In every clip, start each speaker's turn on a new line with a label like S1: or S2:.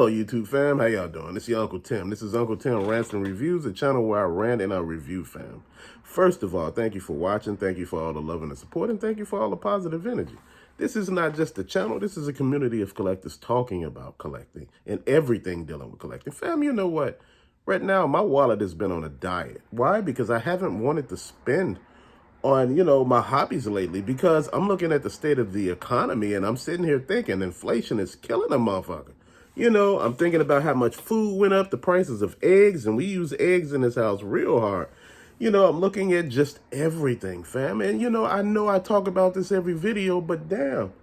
S1: Hello, YouTube fam. How y'all doing? This is your Uncle Tim. This is Uncle Tim Rants and Reviews, a channel where I rant and I review, fam. First of all, thank you for watching. Thank you for all the love and the support, and thank you for all the positive energy. This is not just a channel. This is a community of collectors talking about collecting and everything dealing with collecting. Fam, you know what? Right now, my wallet has been on a diet. Why? Because I haven't wanted to spend on, my hobbies lately, because I'm looking at the state of the economy and I'm sitting here thinking inflation is killing a motherfucker. I'm thinking about how much food went up, the prices of eggs, and we use eggs in this house real hard. I'm looking at just everything, fam. And, I know I talk about this every video, but damn,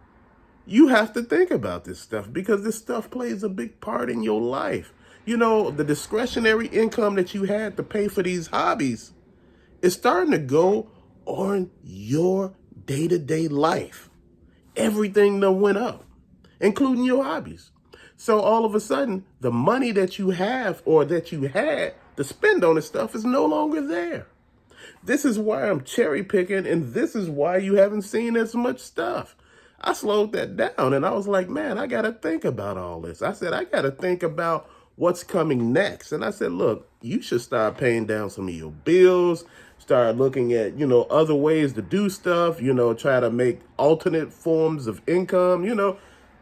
S1: you have to think about this stuff because this stuff plays a big part in your life. The discretionary income that you had to pay for these hobbies is starting to go on your day-to-day life. Everything that went up, including your hobbies. So all of a sudden, the money that you have or that you had to spend on this stuff is no longer there. This is why I'm cherry picking, and this is why you haven't seen as much stuff. I slowed that down, and I was like, man, I got to think about all this. I said, I got to think about what's coming next. And I said, look, you should start paying down some of your bills, start looking at, other ways to do stuff, try to make alternate forms of income,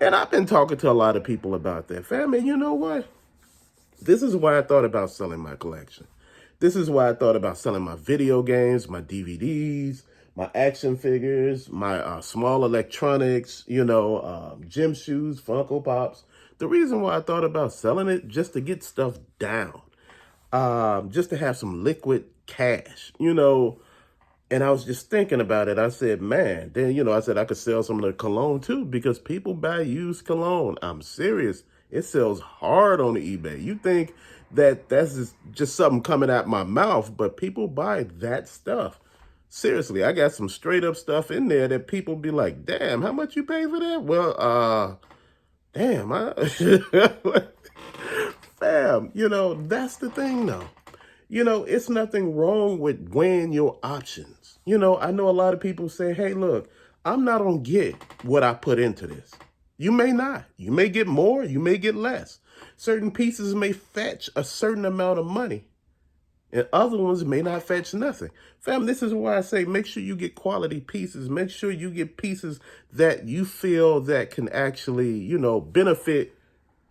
S1: And I've been talking to a lot of people about that, fam. And you know what? This is why I thought about selling my collection. This is why I thought about selling my video games, my DVDs, my action figures, my small electronics, gym shoes, Funko Pops. The reason why I thought about selling it, just to get stuff down, just to have some liquid cash, And I was just thinking about it. I said, man, then, I said I could sell some of the cologne too, because people buy used cologne. I'm serious. It sells hard on eBay. You think that that's just something coming out my mouth, but people buy that stuff. Seriously, I got some straight up stuff in there that people be like, damn, how much you pay for that? Well, damn, fam, that's the thing though. It's nothing wrong with weighing your options. I know a lot of people say, hey, look, I'm not going to get what I put into this. You may not. You may get more. You may get less. Certain pieces may fetch a certain amount of money, and other ones may not fetch nothing. Fam, this is why I say make sure you get quality pieces. Make sure you get pieces that you feel that can actually, benefit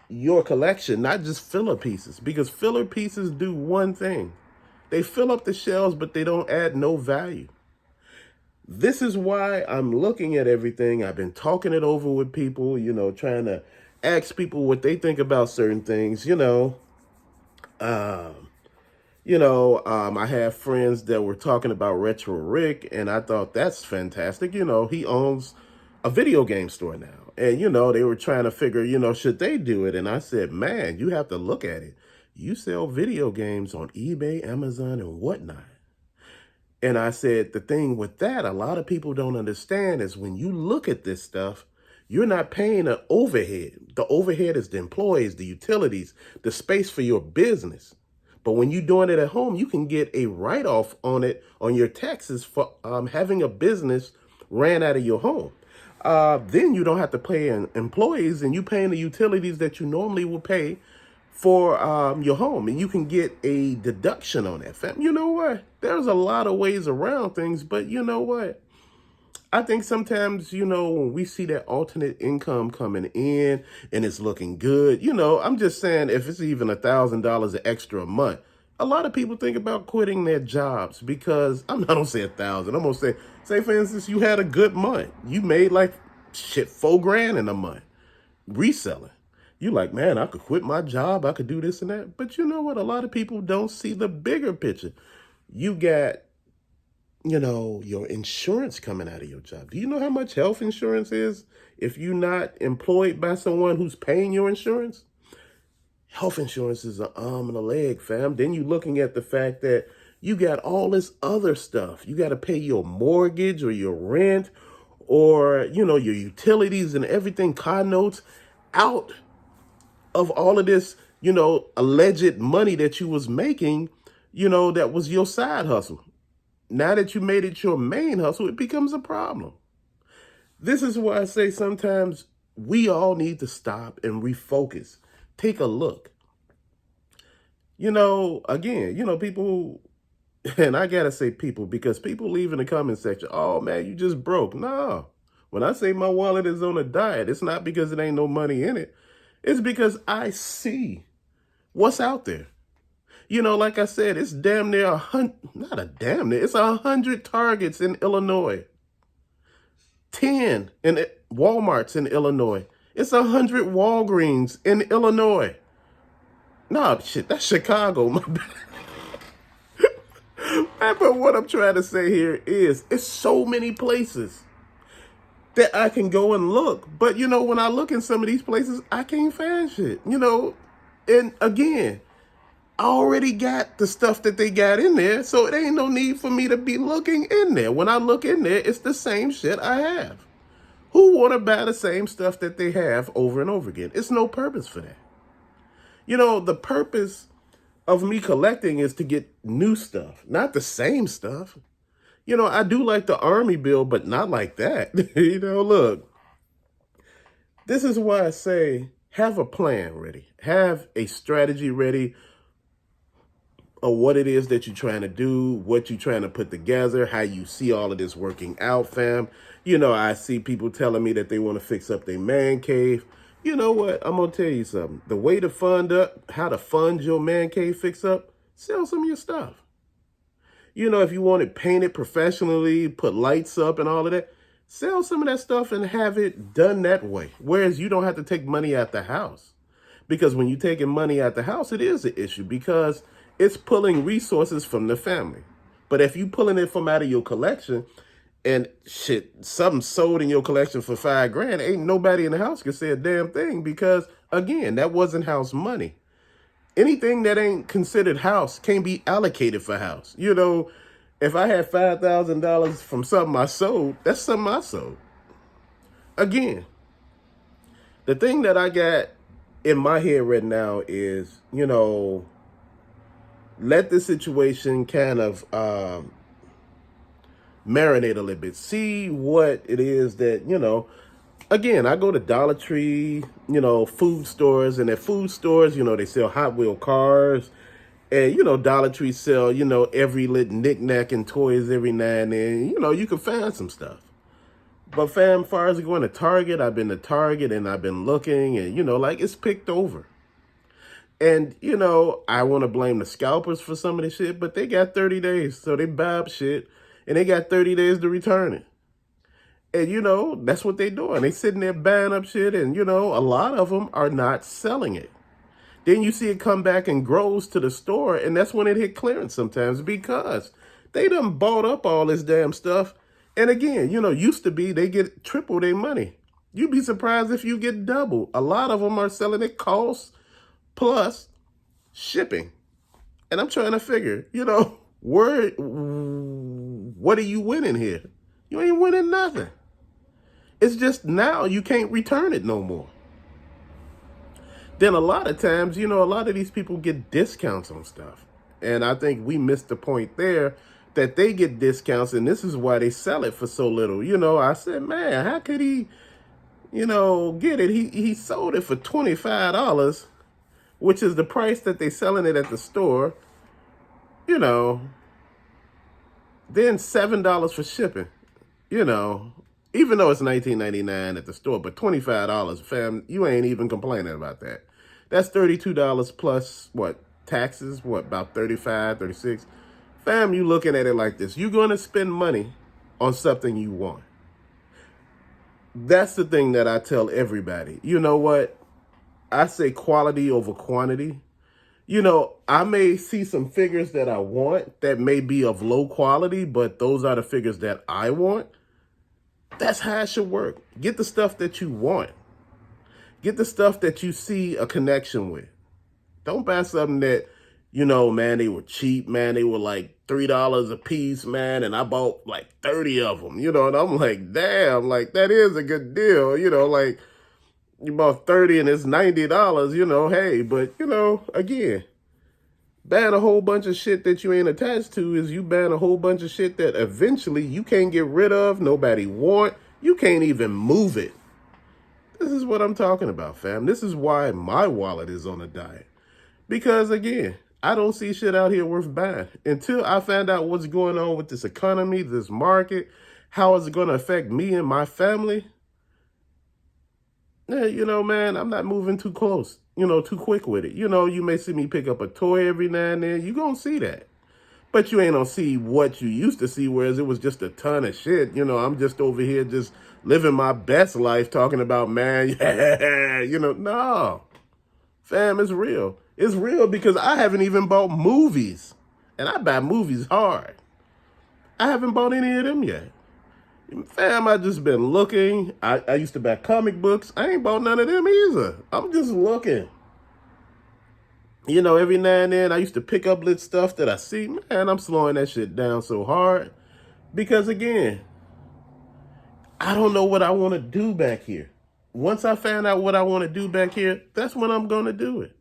S1: your collection, not just filler pieces, because filler pieces do one thing. They fill up the shelves, but they don't add no value. This is why I'm looking at everything. I've been talking it over with people, trying to ask people what they think about certain things, I have friends that were talking about Retro Rick, and I thought that's fantastic. He owns a video game store now. And, they were trying to figure, should they do it? And I said, man, you have to look at it. You sell video games on eBay, Amazon, and whatnot. And I said, the thing with that, a lot of people don't understand is when you look at this stuff, you're not paying an overhead. The overhead is the employees, the utilities, the space for your business. But when you're doing it at home, you can get a write-off on it, on your taxes for having a business ran out of your home. Then you don't have to pay employees, and you're paying the utilities that you normally would pay for your home, and you can get a deduction on that, fam. You know what? There's a lot of ways around things, but you know what? I think sometimes, when we see that alternate income coming in and it's looking good, I'm just saying if it's even $1,000 extra a month, a lot of people think about quitting their jobs because I'm not going to say 1,000. I'm going to say, for instance, you had a good month. You made like $4,000 in a month reselling. You like, man, I could quit my job. I could do this and that. But you know what? A lot of people don't see the bigger picture. You got, your insurance coming out of your job. Do you know how much health insurance is if you're not employed by someone who's paying your insurance? Health insurance is an arm and a leg, fam. Then you're looking at the fact that you got all this other stuff. You got to pay your mortgage or your rent or, your utilities and everything, car notes, out of all of this, alleged money that you was making, that was your side hustle. Now that you made it your main hustle, it becomes a problem. This is why I say sometimes we all need to stop and refocus. Take a look. Again, people, and I gotta say people, because people leave in the comment section, oh man, you just broke. No. When I say my wallet is on a diet, it's not because it ain't no money in it. It's because I see what's out there. Like I said, it's damn near not a damn near, it's 100 Targets in Illinois. 10 in Walmarts in Illinois. It's 100 Walgreens in Illinois. Nah, shit, that's Chicago. My bad. But what I'm trying to say here is, it's so many places that I can go and look. But, when I look in some of these places, I can't find shit, And again, I already got the stuff that they got in there, so it ain't no need for me to be looking in there. When I look in there, it's the same shit I have. Who want to buy the same stuff that they have over and over again? It's no purpose for that. The purpose of me collecting is to get new stuff, not the same stuff. I do like the Army bill, but not like that. Look, this is why I say have a plan ready. Have a strategy ready of what it is that you're trying to do, what you're trying to put together, how you see all of this working out, fam. I see people telling me that they want to fix up their man cave. You know what? I'm going to tell you something. The way to how to fund your man cave fix up, sell some of your stuff. If you want it painted professionally, put lights up and all of that, sell some of that stuff and have it done that way. Whereas you don't have to take money out the house. Because when you're taking money out the house, it is an issue because it's pulling resources from the family. But if you pulling it from out of your collection and shit, something sold in your collection for $5,000, ain't nobody in the house can say a damn thing because, again, that wasn't house money. Anything that ain't considered house can't be allocated for house. If I had $5,000 from something I sold, that's something I sold. Again, the thing that I got in my head right now is, let the situation kind of marinate a little bit. See what it is that, again, I go to Dollar Tree, food stores, and at food stores, they sell Hot Wheel cars. And, Dollar Tree sell, every little knick-knack and toys every now and then. You can find some stuff. But fam, as far as going to Target, I've been to Target and I've been looking and, it's picked over. And, I want to blame the scalpers for some of this shit, but they got 30 days. So they buy up shit and they got 30 days to return it. And, that's what they doing. They sitting there buying up shit and, a lot of them are not selling it. Then you see it come back and grows to the store, and that's when it hit clearance sometimes because they done bought up all this damn stuff. And again, used to be they get triple their money. You'd be surprised if you get double. A lot of them are selling it cost plus shipping. And I'm trying to figure, what are you winning here? You ain't winning nothing. It's just now you can't return it no more. Then a lot of times, a lot of these people get discounts on stuff. And I think we missed the point there that they get discounts, and this is why they sell it for so little. I said, man, how could he, get it? He sold it for $25, which is the price that they selling it at the store. Then $7 for shipping, even though it's $19.99 at the store, but $25, fam, you ain't even complaining about that. That's $32 plus, taxes, about $35, $36. Fam, you looking at it like this. You're going to spend money on something you want. That's the thing that I tell everybody. You know what? I say quality over quantity. I may see some figures that I want that may be of low quality, but those are the figures that I want. That's how it should work. Get the stuff that you want. Get the stuff that you see a connection with. Don't buy something that, man, they were cheap, man. They were like $3 a piece, man. And I bought like 30 of them, and I'm like, damn, like that is a good deal. Like you bought 30 and it's $90, hey, but again, buying a whole bunch of shit that you ain't attached to is you buying a whole bunch of shit that eventually you can't get rid of, nobody want, you can't even move it. This is what I'm talking about, fam. This is why my wallet is on a diet. Because again, I don't see shit out here worth buying until I find out what's going on with this economy, this market, how is it going to affect me and my family. Yeah, man, I'm not moving too close, too quick with it. You may see me pick up a toy every now and then. You gonna see that. But you ain't gonna see what you used to see, whereas it was just a ton of shit. I'm just over here just living my best life talking about, man, yeah, no. Fam, it's real. It's real because I haven't even bought movies. And I buy movies hard. I haven't bought any of them yet. Fam, I just been looking. I used to buy comic books. I ain't bought none of them either. I'm just looking. Every now and then I used to pick up lit stuff that I see. Man, I'm slowing that shit down so hard. Because again, I don't know what I want to do back here. Once I find out what I want to do back here, that's when I'm going to do it.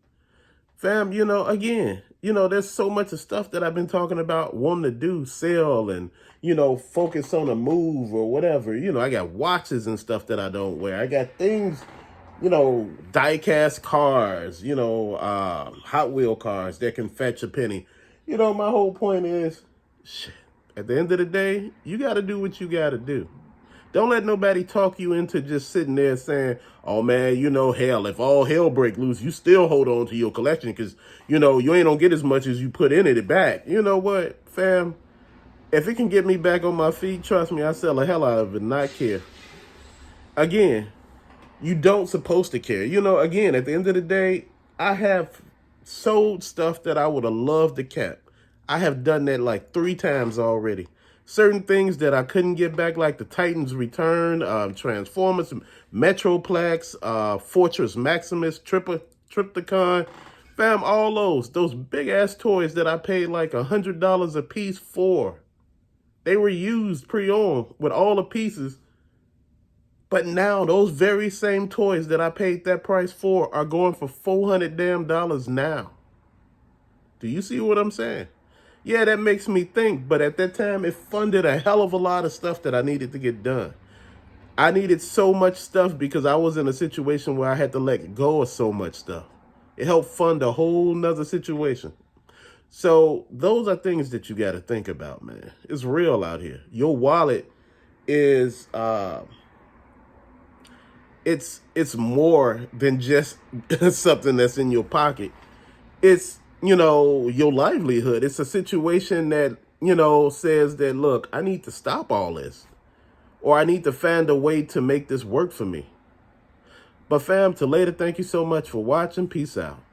S1: Fam, again, there's so much of stuff that I've been talking about wanting to do, sell and, focus on a move or whatever. I got watches and stuff that I don't wear. I got things, die-cast cars, Hot Wheel cars that can fetch a penny. My whole point is, shit, at the end of the day, you got to do what you got to do. Don't let nobody talk you into just sitting there saying, oh, man, hell, if all hell break loose, you still hold on to your collection because, you ain't gonna get as much as you put in it back. You know what, fam? If it can get me back on my feet, trust me, I sell the hell out of it and not care. Again, you don't supposed to care. Again, at the end of the day, I have sold stuff that I would have loved to kept. I have done that like 3 times already. Certain things that I couldn't get back, like the Titans Return, Transformers, Metroplex, Fortress Maximus, Triptychon, fam, all those big ass toys that I paid like $100 a piece for. They were used pre-owned with all the pieces. But now those very same toys that I paid that price for are going for $400 damn now. Do you see what I'm saying? Yeah, that makes me think, but at that time, it funded a hell of a lot of stuff that I needed to get done. I needed so much stuff because I was in a situation where I had to let go of so much stuff. It helped fund a whole nother situation. So those are things that you got to think about, man. It's real out here. Your wallet is, it's more than just something that's in your pocket. It's, your livelihood. It's a situation that, says that, look, I need to stop all this. Or I need to find a way to make this work for me. But fam, till later, thank you so much for watching. Peace out.